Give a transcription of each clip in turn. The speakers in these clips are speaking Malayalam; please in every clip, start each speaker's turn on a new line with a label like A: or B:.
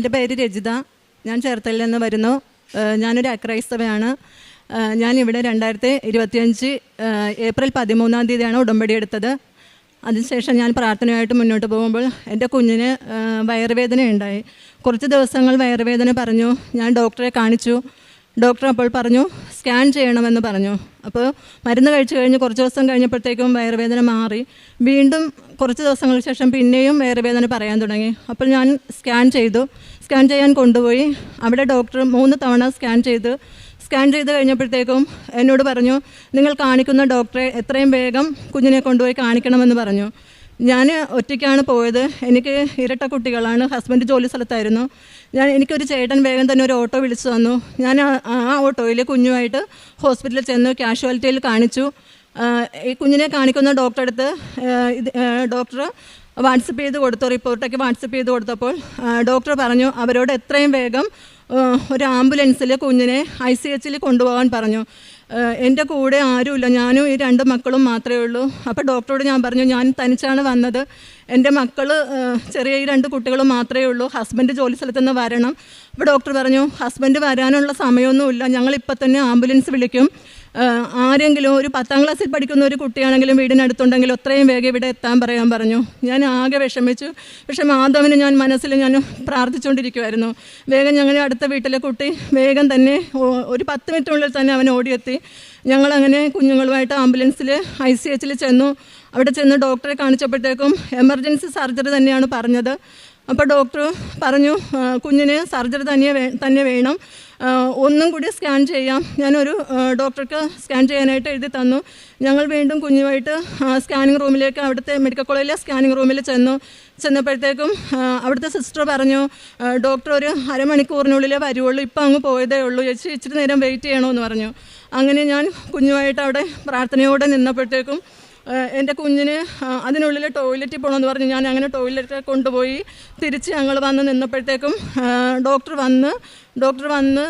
A: എൻ്റെ പേര് രജിത. ഞാൻ ചേർത്തലയിൽ നിന്ന് വരുന്നു. ഞാനൊരു അക്രൈസ്തവയാണ്. ഞാനിവിടെ 2025 ഏപ്രിൽ 13 ഉടമ്പടി എടുത്തത്. അതിനുശേഷം ഞാൻ പ്രാർത്ഥനയായിട്ട് മുന്നോട്ട് പോകുമ്പോൾ എൻ്റെ കുഞ്ഞിന് വയറുവേദന ഉണ്ടായി. കുറച്ച് ദിവസങ്ങൾ വയറുവേദന പറഞ്ഞു. ഞാൻ ഡോക്ടറെ കാണിച്ചു. ഡോക്ടർ അപ്പോൾ പറഞ്ഞു സ്കാൻ ചെയ്യണമെന്ന് പറഞ്ഞു. അപ്പോൾ മരുന്ന് കഴിച്ച് കഴിഞ്ഞ് കുറച്ച് ദിവസം കഴിഞ്ഞപ്പോഴത്തേക്കും വയറുവേദന മാറി. വീണ്ടും കുറച്ച് ദിവസങ്ങൾക്ക് ശേഷം പിന്നെയും വയറുവേദന പറയാൻ തുടങ്ങി. അപ്പോൾ ഞാൻ സ്കാൻ ചെയ്യാൻ കൊണ്ടുപോയി. അവിടെ ഡോക്ടർ 3 തവണ സ്കാൻ ചെയ്ത് കഴിഞ്ഞപ്പോഴത്തേക്കും എന്നോട് പറഞ്ഞു, നിങ്ങൾ കാണിക്കുന്ന ഡോക്ടറെ എത്രയും വേഗം കുഞ്ഞിനെ കൊണ്ടുപോയി കാണിക്കണമെന്ന് പറഞ്ഞു. ഞാൻ ഒറ്റയ്ക്കാണ് പോയത്. എനിക്ക് ഇരട്ട കുട്ടികളാണ്. ഹസ്ബൻഡ് ജോലി സ്ഥലത്തായിരുന്നു. എനിക്കൊരു ചേട്ടൻ വേഗം തന്നെ ഒരു ഓട്ടോ വിളിച്ചു തന്നു. ഞാൻ ആ ഓട്ടോയിൽ കുഞ്ഞുമായിട്ട് ഹോസ്പിറ്റലിൽ ചെന്നു. കാഷ്വാലിറ്റിയിൽ കാണിച്ചു. ഈ കുഞ്ഞിനെ കാണിക്കുന്ന ഡോക്ടറെ അടുത്ത് ഡോക്ടർ വാട്സപ്പ് ചെയ്ത് കൊടുത്തു. റിപ്പോർട്ടൊക്കെ വാട്സപ്പ് ചെയ്ത് കൊടുത്തപ്പോൾ ഡോക്ടർ പറഞ്ഞു അവരോട് എത്രയും വേഗം ഒരു ആംബുലൻസിൽ കുഞ്ഞിനെ ICHൽ കൊണ്ടുപോകാൻ പറഞ്ഞു. എൻ്റെ കൂടെ ആരുമില്ല, ഞാനും ഈ 2 മക്കളും മാത്രമേ ഉള്ളൂ. അപ്പോൾ ഡോക്ടറോട് ഞാൻ പറഞ്ഞു ഞാൻ തനിച്ചാണ് വന്നത്. എൻ്റെ മക്കൾ ചെറിയ ഈ 2 കുട്ടികൾ മാത്രമേ ഉള്ളൂ. ഹസ്ബൻഡ് ജോലി സ്ഥലത്തുനിന്ന് വരണം. അപ്പോൾ ഡോക്ടർ പറഞ്ഞു ഹസ്ബൻഡ് വരാനുള്ള സമയമൊന്നുമില്ല, ഞങ്ങളിപ്പോൾ തന്നെ ആംബുലൻസ് വിളിക്കും. ആരെങ്കിലും ഒരു 10ാം ക്ലാസ്സിൽ പഠിക്കുന്ന ഒരു കുട്ടിയാണെങ്കിലും വീടിനടുത്തുണ്ടെങ്കിലും എത്രയും വേഗം ഇവിടെ എത്താൻ പറയാൻ പറഞ്ഞു. ഞാൻ ആകെ വിഷമിച്ചു. പക്ഷേ മാധവന് ഞാൻ മനസ്സിൽ പ്രാർത്ഥിച്ചുകൊണ്ടിരിക്കുമായിരുന്നു. വേഗം ഞങ്ങളുടെ അടുത്ത വീട്ടിലെ കുട്ടി വേഗം തന്നെ ഒരു 10 മിനിറ്റിനുള്ളിൽ തന്നെ അവൻ ഓടിയെത്തി. ഞങ്ങളങ്ങനെ കുഞ്ഞുങ്ങളുമായിട്ട് ആംബുലൻസിൽ ICHൽ ചെന്നു. അവിടെ ചെന്ന് ഡോക്ടറെ കാണിച്ചപ്പോഴത്തേക്കും എമർജൻസി സർജറി തന്നെയാണ് പറഞ്ഞത്. അപ്പോൾ ഡോക്ടർ പറഞ്ഞു കുഞ്ഞിന് സർജറി തന്നെ വേണം, ഒന്നും കൂടി സ്കാൻ ചെയ്യാം. ഞാനൊരു ഡോക്ടർക്ക് സ്കാൻ ചെയ്യാനായിട്ട് എഴുതി തന്നു. ഞങ്ങൾ വീണ്ടും കുഞ്ഞുമായിട്ട് സ്കാനിങ് റൂമിലേക്ക്, അവിടുത്തെ മെഡിക്കൽ കോളേജിലെ സ്കാനിങ് റൂമിൽ ചെന്നപ്പോഴത്തേക്കും അവിടുത്തെ സിസ്റ്റർ പറഞ്ഞു ഡോക്ടർ ഒരു അരമണിക്കൂറിനുള്ളിലേ വരുള്ളൂ, ഇപ്പം അങ്ങ് പോയതേ ഉള്ളൂ, ഇച്ചിരി നേരം വെയിറ്റ് ചെയ്യണമെന്ന് പറഞ്ഞു. അങ്ങനെ ഞാൻ കുഞ്ഞുമായിട്ട് അവിടെ പ്രാർത്ഥനയോടെ നിന്നപ്പോഴത്തേക്കും എൻ്റെ കുഞ്ഞിന് അതിനുള്ളിൽ ടോയ്ലറ്റിൽ പോകണമെന്ന് പറഞ്ഞു. ഞാൻ അങ്ങനെ ടോയ്ലറ്റിൽ കൊണ്ടുപോയി തിരിച്ച് ഞങ്ങൾ വന്ന് നിന്നപ്പോഴത്തേക്കും ഡോക്ടർ വന്ന്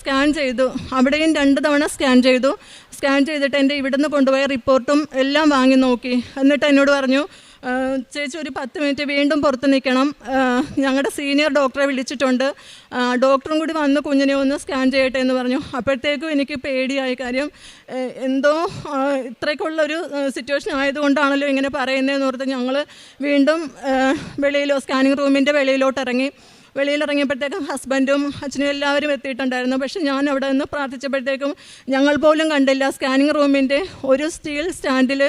A: സ്കാൻ ചെയ്തു. അവിടെയും 2 തവണ സ്കാൻ ചെയ്തിട്ട് എൻ്റെ ഇവിടുന്ന് കൊണ്ടുപോയ റിപ്പോർട്ടും എല്ലാം വാങ്ങി നോക്കി. എന്നിട്ട് എന്നോട് പറഞ്ഞു ചേച്ചി ഒരു 10 മിനിറ്റ് വീണ്ടും പുറത്ത് നിൽക്കണം, ഞങ്ങളുടെ സീനിയർ ഡോക്ടറെ വിളിച്ചിട്ടുണ്ട്, ഡോക്ടറും കൂടി വന്ന് കുഞ്ഞിനെ ഒന്ന് സ്കാൻ ചെയ്യട്ടെ എന്ന് പറഞ്ഞു. അപ്പോഴത്തേക്കും എനിക്ക് പേടിയായി. കാര്യം എന്തോ ഇത്രയ്ക്കുള്ളൊരു സിറ്റുവേഷൻ ആയതുകൊണ്ടാണല്ലോ ഇങ്ങനെ പറയുന്നതെന്ന് ഓർത്ത് ഞങ്ങൾ വീണ്ടും സ്കാനിങ് റൂമിൻ്റെ വെളിയിലിറങ്ങിയപ്പോഴത്തേക്കും ഹസ്ബൻഡും അച്ഛനും എല്ലാവരും എത്തിയിട്ടുണ്ടായിരുന്നു. പക്ഷെ ഞാൻ അവിടെ നിന്ന് പ്രാർത്ഥിച്ചപ്പോഴത്തേക്കും ഞങ്ങൾ പോലും കണ്ടില്ല. സ്കാനിങ് റൂമിൻ്റെ ഒരു സ്റ്റീൽ സ്റ്റാൻഡിൽ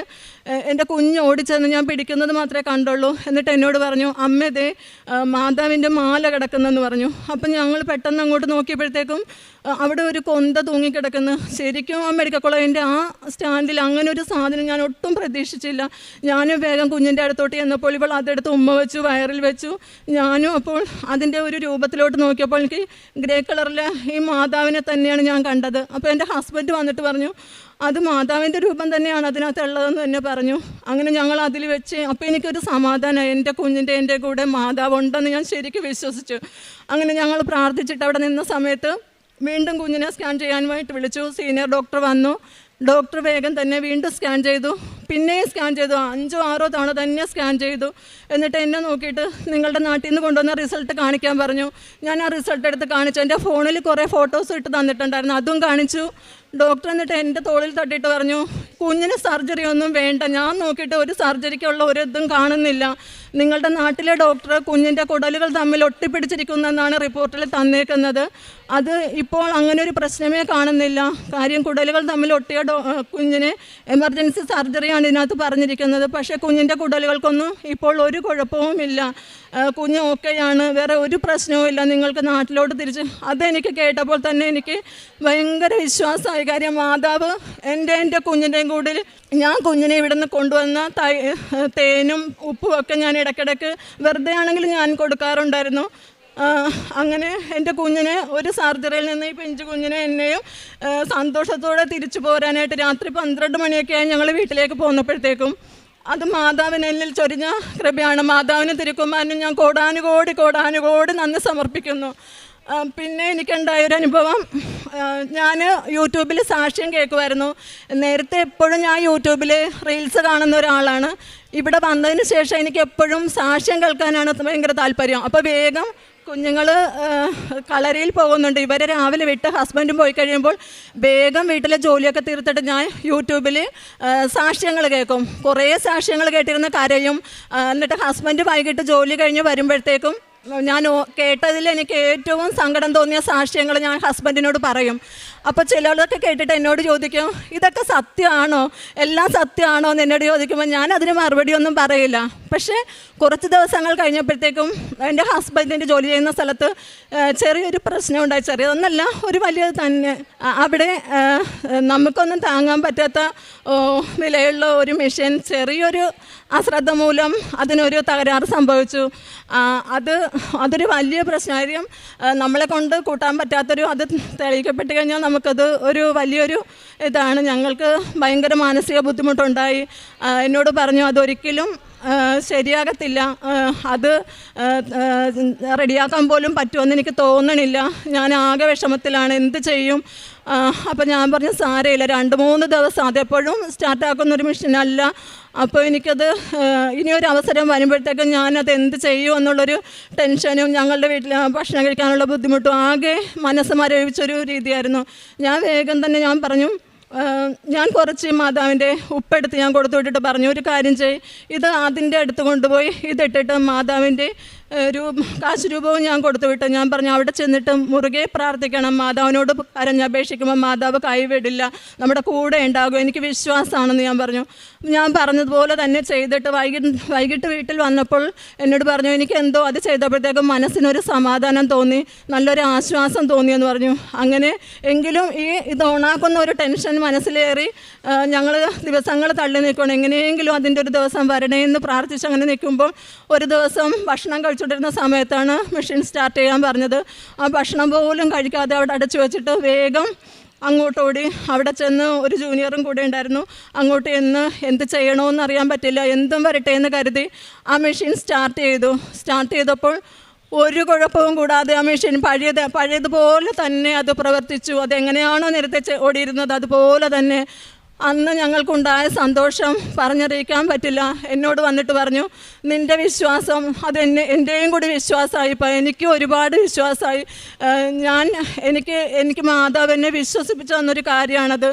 A: എൻ്റെ കുഞ്ഞ് ഓടിച്ചെന്ന് ഞാൻ പിടിക്കുന്നത് മാത്രമേ കണ്ടുള്ളൂ. എന്നിട്ട് എന്നോട് പറഞ്ഞു അമ്മതേ മാതാവിൻ്റെ മാല കിടക്കുന്നെന്ന് പറഞ്ഞു. അപ്പം ഞങ്ങൾ പെട്ടെന്ന് അങ്ങോട്ട് നോക്കിയപ്പോഴത്തേക്കും അവിടെ ഒരു കൊന്ത തൂങ്ങിക്കിടക്കുന്നു. ശരിക്കും ആ മെഡിക്കൽ കോളേജിൻ്റെ ആ സ്റ്റാൻഡിൽ അങ്ങനെ ഒരു സാധനം ഞാൻ ഒട്ടും പ്രതീക്ഷിച്ചില്ല. ഞാനും വേഗം കുഞ്ഞിൻ്റെ അടുത്തോട്ട് ചെന്നപ്പോൾ ഇവൾ അതെടുത്ത് ഉമ്മ വെച്ചു, വയറിൽ വെച്ചു. ഞാനും അപ്പോൾ അതിൻ്റെ ഒരു രൂപത്തിലോട്ട് നോക്കിയപ്പോൾ എനിക്ക് ഗ്രേ കളറിൽ ഈ മാതാവിനെ തന്നെയാണ് ഞാൻ കണ്ടത്. അപ്പോൾ എൻ്റെ ഹസ്ബൻഡ് വന്നിട്ട് പറഞ്ഞു അത് മാതാവിൻ്റെ രൂപം തന്നെയാണ് അതിനകത്തുള്ളതെന്ന് തന്നെ പറഞ്ഞു. അങ്ങനെ ഞങ്ങൾ അതിൽ വെച്ച് അപ്പോൾ എനിക്കൊരു സമാധാനം, എൻ്റെ കുഞ്ഞിൻ്റെ എൻ്റെ കൂടെ മാതാവ് ഉണ്ടെന്ന് ഞാൻ ശരിക്കും വിശ്വസിച്ചു. അങ്ങനെ ഞങ്ങൾ പ്രാർത്ഥിച്ചിട്ട് അവിടെ നിന്ന സമയത്ത് വീണ്ടും കുഞ്ഞിനെ സ്കാൻ ചെയ്യാനുമായിട്ട് വിളിച്ചു. സീനിയർ ഡോക്ടർ വന്നു. ഡോക്ടർ വേഗം തന്നെ വീണ്ടും സ്കാൻ ചെയ്തു. പിന്നെയും സ്കാൻ ചെയ്തു. 5-6 തവണ തന്നെ സ്കാൻ ചെയ്തു. എന്നിട്ട് എന്നെ നോക്കിയിട്ട് നിങ്ങളുടെ നാട്ടിൽ നിന്ന് കൊണ്ടുവന്ന റിസൾട്ട് കാണിക്കാൻ പറഞ്ഞു. ഞാൻ ആ റിസൾട്ട് എടുത്ത് കാണിച്ചു. എൻ്റെ ഫോണിൽ കുറേ ഫോട്ടോസ് ഇട്ട് തന്നിട്ടുണ്ടായിരുന്നു, അതും കാണിച്ചു. ഡോക്ടർ എന്നിട്ട് എൻ്റെ തോളിൽ തട്ടിയിട്ട് പറഞ്ഞു കുഞ്ഞിന് സർജറി ഒന്നും വേണ്ട, ഞാൻ നോക്കിയിട്ട് ഒരു സർജറിക്കുള്ള ഒരു ഇതും കാണുന്നില്ല, നിങ്ങളുടെ നാട്ടിലെ ഡോക്ടർ കുഞ്ഞിൻ്റെ കുടലുകൾ തമ്മിൽ ഒട്ടിപ്പിടിച്ചിരിക്കുന്നെന്നാണ് റിപ്പോർട്ടിൽ തന്നേക്കുന്നത്. അത് ഇപ്പോൾ അങ്ങനെ ഒരു പ്രശ്നമേ കാണുന്നില്ല. കാര്യം കുടലുകൾ തമ്മിൽ ഒട്ടിയ കുഞ്ഞിന് എമർജൻസി സർജറിയാണ് ഇതിനകത്ത് പറഞ്ഞിരിക്കുന്നത്. പക്ഷേ കുഞ്ഞിൻ്റെ കുടലുകൾക്കൊന്നും ഇപ്പോൾ ഒരു കുഴപ്പവുമില്ല, കുഞ്ഞ് ഓക്കെയാണ്, വേറെ ഒരു പ്രശ്നവുമില്ല, നിങ്ങൾക്ക് നാട്ടിലോട്ട് തിരിച്ച്. അതെനിക്ക് കേട്ടപ്പോൾ തന്നെ എനിക്ക് ഭയങ്കര വിശ്വാസമായി. കാര്യം മാതാവ് എൻ്റെ കുഞ്ഞിൻ്റെയും കൂടെ ഞാൻ കുഞ്ഞിനെ ഇവിടെ നിന്ന് കൊണ്ടുവന്ന തേനും ഉപ്പും ഒക്കെ ഞാൻ ഇടയ്ക്കിടയ്ക്ക് വെറുതെ ആണെങ്കിലും ഞാൻ കൊടുക്കാറുണ്ടായിരുന്നു. അങ്ങനെ എൻ്റെ കുഞ്ഞിനെ ഒരു സർജറിയിൽ നിന്ന് ഈ പിഞ്ചു കുഞ്ഞിനെ എന്നെയും സന്തോഷത്തോടെ തിരിച്ചു പോരാനായിട്ട് രാത്രി 12 മണിയൊക്കെയായി ഞങ്ങൾ വീട്ടിലേക്ക് പോന്നപ്പോഴത്തേക്കും അത് മാതാവിന് എന്നിൽ ചൊരിഞ്ഞ കൃപയാണ്. മാതാവിന് തിരുക്കുമാരനും ഞാൻ കോടാനുകോടി നന്ദി സമർപ്പിക്കുന്നു. പിന്നെ എനിക്കുണ്ടായൊരനുഭവം, ഞാൻ യൂട്യൂബിൽ സാക്ഷ്യം കേൾക്കുമായിരുന്നു. നേരത്തെ എപ്പോഴും ഞാൻ യൂട്യൂബിൽ റീൽസ് കാണുന്ന ഒരാളാണ്. ഇവിടെ വന്നതിന് ശേഷം എനിക്ക് എപ്പോഴും സാക്ഷ്യം കേൾക്കാനാണ് ഭയങ്കര താല്പര്യം. അപ്പോൾ വേഗം കുഞ്ഞുങ്ങൾ കളരിയിൽ പോകുന്നുണ്ട്. ഇവരെ രാവിലെ വിട്ട് ഹസ്ബൻഡും പോയി കഴിയുമ്പോൾ വേഗം വീട്ടിലെ ജോലിയൊക്കെ തീർത്തിട്ട് ഞാൻ യൂട്യൂബിൽ സാക്ഷ്യങ്ങൾ കേൾക്കും. കുറേ സാക്ഷ്യങ്ങൾ കേട്ടിരുന്ന് കരയും. എന്നിട്ട് ഹസ്ബൻഡ് വൈകിട്ട് ജോലി കഴിഞ്ഞ് വരുമ്പോഴത്തേക്കും ഞാൻ കേട്ടതിൽ എനിക്ക് ഏറ്റവും സങ്കടം തോന്നിയ സാക്ഷ്യങ്ങൾ ഞാൻ ഹസ്ബൻഡിനോട് പറയും. അപ്പോൾ ചിലരൊക്കെ കേട്ടിട്ട് എന്നോട് ചോദിക്കും, ഇതൊക്കെ സത്യമാണോ, എല്ലാം സത്യമാണോ എന്ന് എന്നോട് ചോദിക്കുമ്പോൾ ഞാൻ അതിന് മറുപടിയൊന്നും പറയില്ല. പക്ഷേ കുറച്ച് ദിവസങ്ങൾ കഴിഞ്ഞപ്പോഴത്തേക്കും എൻ്റെ ഹസ്ബൻഡിൻ്റെ ജോലി ചെയ്യുന്ന സ്ഥലത്ത് ചെറിയൊരു പ്രശ്നം ഉണ്ടായി. ചെറിയതൊന്നല്ല, ഒരു വലിയത് തന്നെ. അവിടെ നമുക്കൊന്നും താങ്ങാൻ പറ്റാത്ത വിലയുള്ള ഒരു മെഷീൻ ചെറിയൊരു അശ്രദ്ധ മൂലം അതിനൊരു തകരാറ് സംഭവിച്ചു. അതൊരു വലിയ പ്രശ്നമായിരിക്കും. നമ്മളെ കൊണ്ട് കൂട്ടാൻ പറ്റാത്തൊരു, അത് തെളിയിക്കപ്പെട്ട് കഴിഞ്ഞാൽ നമുക്കത് ഒരു വലിയൊരു ഇതാണ്. ഞങ്ങൾക്ക് ഭയങ്കര മാനസിക ബുദ്ധിമുട്ടുണ്ടായി. എന്നോട് പറഞ്ഞു അതൊരിക്കലും ശരിയാകത്തില്ല, അത് റെഡിയാക്കാൻ പോലും പറ്റുമെന്ന് എനിക്ക് തോന്നണില്ല, ഞാൻ ആകെ വിഷമത്തിലാണ്, എന്ത് ചെയ്യും? അപ്പോൾ ഞാൻ പറഞ്ഞു സാരമില്ല, 2-3 ദിവസം, അതെപ്പോഴും സ്റ്റാർട്ടാക്കുന്നൊരു മെഷീനല്ല. അപ്പോൾ എനിക്കത് ഇനിയൊരു അവസരം വരുമ്പോഴത്തേക്കും ഞാനത് എന്ത് ചെയ്യും എന്നുള്ളൊരു ടെൻഷനും ഞങ്ങളുടെ വീട്ടിൽ ഭക്ഷണം കഴിക്കാനുള്ള ബുദ്ധിമുട്ടും ആകെ മനസ്സ് മരവിച്ചൊരു രീതിയായിരുന്നു. ഞാൻ വേഗം തന്നെ ഞാൻ പറഞ്ഞു, ഞാൻ കുറച്ച് മാതാവിൻ്റെ ഉപ്പെടുത്ത് ഞാൻ കൊടുത്തു വിട്ടിട്ട് പറഞ്ഞു, ഒരു കാര്യം ഇത് അതിൻ്റെ അടുത്ത് കൊണ്ടുപോയി ഇതിട്ടിട്ട് മാതാവിൻ്റെ കാശ് രൂപവും ഞാൻ കൊടുത്തു വിട്ടു. ഞാൻ പറഞ്ഞു അവിടെ ചെന്നിട്ട് മുറുകെ പ്രാർത്ഥിക്കണം, മാതാവിനോട് കരഞ്ഞപേക്ഷിക്കുമ്പോൾ മാതാവ് കൈവിടില്ല, നമ്മുടെ കൂടെ ഉണ്ടാകും, എനിക്ക് വിശ്വാസമാണെന്ന് ഞാൻ പറഞ്ഞു. ഞാൻ പറഞ്ഞതുപോലെ തന്നെ ചെയ്തിട്ട് വൈകിട്ട് വീട്ടിൽ വന്നപ്പോൾ എന്നോട് പറഞ്ഞു, എനിക്ക് എന്തോ അത് ചെയ്തപ്പോഴത്തേക്കും മനസ്സിനൊരു സമാധാനം തോന്നി, നല്ലൊരു ആശ്വാസം തോന്നിയെന്ന് പറഞ്ഞു. അങ്ങനെ എങ്കിലും ഇത് ഓണാക്കുന്ന ഒരു ടെൻഷൻ മനസ്സിലേറി ഞങ്ങൾ ദിവസങ്ങൾ തള്ളി നിൽക്കണം, എങ്ങനെയെങ്കിലും അതിൻ്റെ ഒരു ദിവസം വരണേ എന്ന് പ്രാർത്ഥിച്ച് അങ്ങനെ നിൽക്കുമ്പോൾ ഒരു ദിവസം ഭക്ഷണം കഴിച്ചുകൊണ്ടിരുന്ന സമയത്താണ് മെഷീൻ സ്റ്റാർട്ട് ചെയ്യാൻ പറഞ്ഞത്. ആ ഭക്ഷണം പോലും കഴിക്കാതെ അവിടെ അടച്ചു വെച്ചിട്ട് വേഗം അങ്ങോട്ടോടി. അവിടെ ചെന്ന് ഒരു ജൂനിയറും കൂടെ ഉണ്ടായിരുന്നു. അങ്ങോട്ട് ചെന്ന് എന്ത് ചെയ്യണമെന്ന് അറിയാൻ പറ്റില്ല, എന്തും വരട്ടെ എന്ന് കരുതി ആ മെഷീൻ സ്റ്റാർട്ട് ചെയ്തപ്പോൾ ഒരു കുഴപ്പവും കൂടാതെ ആ മെഷീൻ പഴയതുപോലെ തന്നെ അത് പ്രവർത്തിച്ചു. അതെങ്ങനെയാണോ നേരത്തെ ഓടിയിരുന്നത് അതുപോലെ തന്നെ. അന്ന് ഞങ്ങൾക്കുണ്ടായ സന്തോഷം പറഞ്ഞറിയിക്കാൻ പറ്റില്ല. എന്നോട് വന്നിട്ട് പറഞ്ഞു, നിൻ്റെ വിശ്വാസം അത് എൻ്റെയും കൂടി വിശ്വാസമായി, ഇപ്പം എനിക്കും ഒരുപാട് വിശ്വാസമായി. എനിക്ക് മാതാവ് എന്നെ വിശ്വസിപ്പിച്ചു തന്നൊരു കാര്യമാണത്.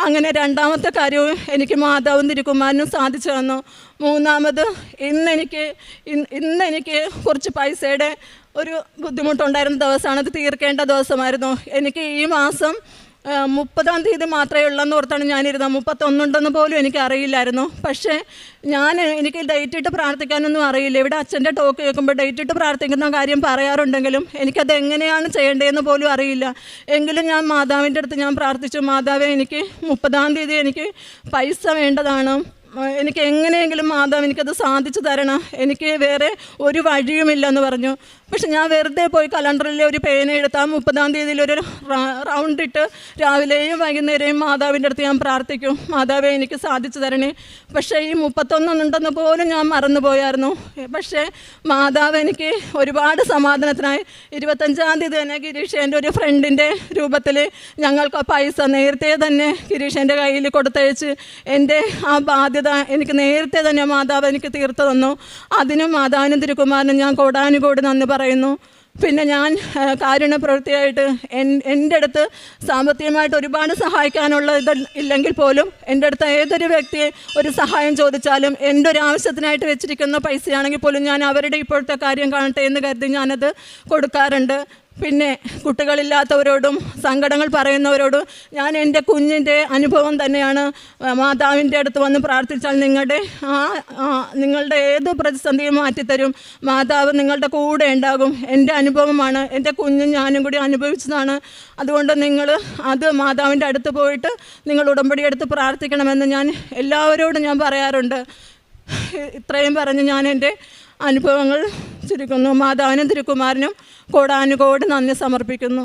A: അങ്ങനെ രണ്ടാമത്തെ കാര്യവും എനിക്ക് മാതാവും തിരുക്കുമാരനും സാധിച്ചു തന്നു. മൂന്നാമത് ഇന്നെനിക്ക് കുറച്ച് പൈസയുടെ ഒരു ബുദ്ധിമുട്ടുണ്ടായിരുന്ന ദിവസമാണ്, അത് തീർക്കേണ്ട ദിവസമായിരുന്നു. എനിക്ക് ഈ മാസം 30-ാം തീയതി മാത്രമേ ഉള്ളെന്ന് ഓർത്താണ് ഞാനിരുന്നത്. 31 ഉണ്ടെന്ന് പോലും എനിക്ക് അറിയില്ലായിരുന്നു. പക്ഷേ എനിക്ക് ഡേറ്റ് ഇട്ട് പ്രാർത്ഥിക്കാനൊന്നും അറിയില്ല. ഇവിടെ അച്ഛൻ്റെ ടോക്ക് കേൾക്കുമ്പോൾ ഡേറ്റ് ഇട്ട് പ്രാർത്ഥിക്കുന്ന കാര്യം പറയാറുണ്ടെങ്കിലും എനിക്കത് എങ്ങനെയാണ് ചെയ്യേണ്ടതെന്ന് പോലും അറിയില്ല. എങ്കിലും ഞാൻ മാതാവിൻ്റെ അടുത്ത് ഞാൻ പ്രാർത്ഥിച്ചു, മാതാവേ എനിക്ക് 30-ാം തീയതി എനിക്ക് പൈസ വേണ്ടതാണ്, എനിക്ക് എങ്ങനെയെങ്കിലും മാതാവ് എനിക്കത് സാധിച്ചു തരണം, എനിക്ക് വേറെ ഒരു വഴിയുമില്ലെന്ന് പറഞ്ഞു. പക്ഷെ ഞാൻ വെറുതെ പോയി കലണ്ടറിൽ ഒരു പേന എടുത്താൽ 30-ാം തീയതിയിൽ ഒരു റൗണ്ട് ഇട്ട് രാവിലെയും വൈകുന്നേരവും മാതാവിൻ്റെ അടുത്ത് ഞാൻ പ്രാർത്ഥിക്കും, മാതാവേ എനിക്ക് സാധിച്ചു തരണേ. പക്ഷേ ഈ 31 ഉണ്ടെന്ന് പോലും ഞാൻ മറന്നു പോയായിരുന്നു. പക്ഷേ മാതാവ് എനിക്ക് ഒരുപാട് സമാധാനത്തിനായി 25-ാം തീയതി തന്നെ ഗിരീഷേൻ്റെ ഒരു ഫ്രണ്ടിൻ്റെ രൂപത്തിൽ ഞങ്ങൾക്ക് പൈസ നേരത്തെ തന്നെ ഗിരീഷേൻ്റെ കയ്യിൽ കൊടുത്തയച്ച് എൻ്റെ ആ ബാധ്യത എനിക്ക് നേരത്തെ തന്നെ മാതാവ് എനിക്ക് തീർത്തു തന്നു. അതിനും മാതാവിനും തിരുക്കുമാരനും ഞാൻ കോടാനുകോടി നന്ദി പറയുന്നു. പിന്നെ ഞാൻ കാരുണ്യപ്രവൃത്തിയായിട്ട് എൻ്റെ അടുത്ത് സാമ്പത്തികമായിട്ട് ഒരുപാട് സഹായിക്കാനുള്ള ഇല്ലെങ്കിൽ പോലും എൻ്റെ അടുത്ത് ഏതൊരു വ്യക്തിയെ ഒരു സഹായം ചോദിച്ചാലും എൻ്റെ ഒരു ആവശ്യത്തിനായിട്ട് വെച്ചിരിക്കുന്ന പൈസയാണെങ്കിൽ പോലും ഞാൻ അവരുടെ ഇപ്പോഴത്തെ കാര്യം കാണട്ടെ എന്ന് കരുതി ഞാനത് കൊടുക്കാറുണ്ട്. പിന്നെ കുട്ടികളില്ലാത്തവരോടും സങ്കടങ്ങൾ പറയുന്നവരോടും ഞാൻ എൻ്റെ കുഞ്ഞിൻ്റെ അനുഭവം തന്നെയാണ്, മാതാവിൻ്റെ അടുത്ത് വന്ന് പ്രാർത്ഥിച്ചാൽ നിങ്ങളുടെ ഏത് പ്രതിസന്ധിയും മാറ്റിത്തരും, മാതാവ് നിങ്ങളുടെ കൂടെ ഉണ്ടാകും. എൻ്റെ അനുഭവമാണ്, എൻ്റെ കുഞ്ഞും ഞാനും കൂടി അനുഭവിച്ചതാണ്. അതുകൊണ്ട് നിങ്ങൾ അത് മാതാവിൻ്റെ അടുത്ത് പോയിട്ട് നിങ്ങൾ ഉടമ്പടി എടുത്ത് പ്രാർത്ഥിക്കണമെന്ന് ഞാൻ എല്ലാവരോടും ഞാൻ പറയാറുണ്ട്. ഇത്രയും പറഞ്ഞ് ഞാൻ എൻ്റെ അനുഭവങ്ങൾ ചുരുക്കുന്നു. മാതാവിനും തിരുക്കുമാരനും കോടാനുകോടി നന്ദി സമർപ്പിക്കുന്നു.